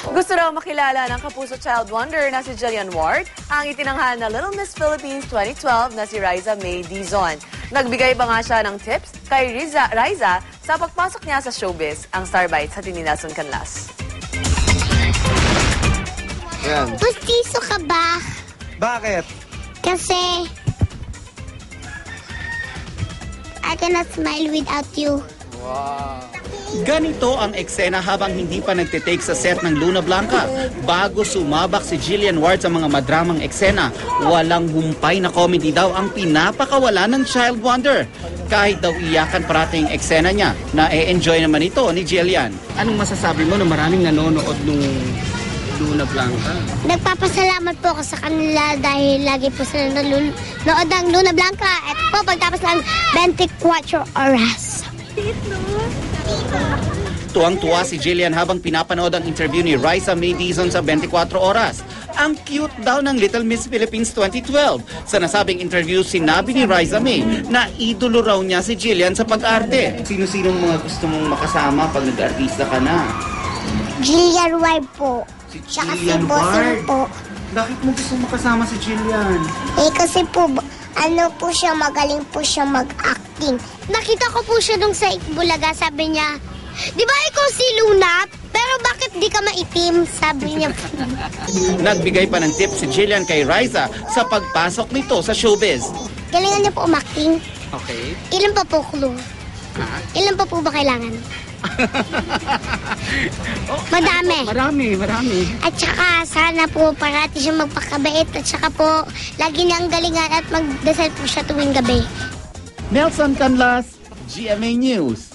Gusto raw makilala ng kapuso child wonder na si Jillian Ward ang itinanghal na Little Miss Philippines 2012 na si Riza May Dizon. Nagbigay pa nga siya ng tips kay Riza sa pagpasok niya sa showbiz. Ang Star Bites sa ni Nelson Canlas. Yan. Pustiso ka ba? Bakit? Kasi I cannot smile without you. Ganito ang eksena habang hindi pa nagtitake sa set ng Luna Blanca. Bago sumabak si Jillian Ward sa mga madramang eksena, walang humpay na comedy daw ang pinapakawala ng child wonder. Kahit daw iyakan parating eksena niya, na-enjoy naman ito ni Jillian. Anong masasabi mo na maraming nanonood nung Luna Blanca? Nagpapasalamat po ako sa kanila dahil lagi po sila nanonood ng Luna Blanca. At po, pagtapos ng 24 oras. Tuwang-tuwa si Jillian habang pinapanood ang interview ni Riza May Dizon sa 24 oras. Ang cute daw ng Little Miss Philippines 2012. Sa nasabing interview, sinabi ni Riza May na idolo raw niya si Jillian sa pag-arte. Sino-sinong mga gusto mong makasama pag nag-artista ka na? Jillian Ward po. Si Tsaka si Jillian Bossing Ward? po. Bakit mo gusto makasama si Jillian? Kasi po, ano po siya, magaling po siya mag-acting. Nakita ko po siya nung sa Bulaga, sabi niya, di ba ikaw si Luna? Pero bakit di ka maitim? Sabi niya. Nagbigay pa ng tip si Jillian kay Riza sa pagpasok nito sa showbiz. Galingan niya po umakting. Okay. Ilan pa po clue? Ilan pa po ba kailangan? Madami. Marami. At saka sana po parati siya magpakabait. At saka po lagi niyang galingan at magdasal po siya tuwing gabi. Nelson Canlas, GMA News.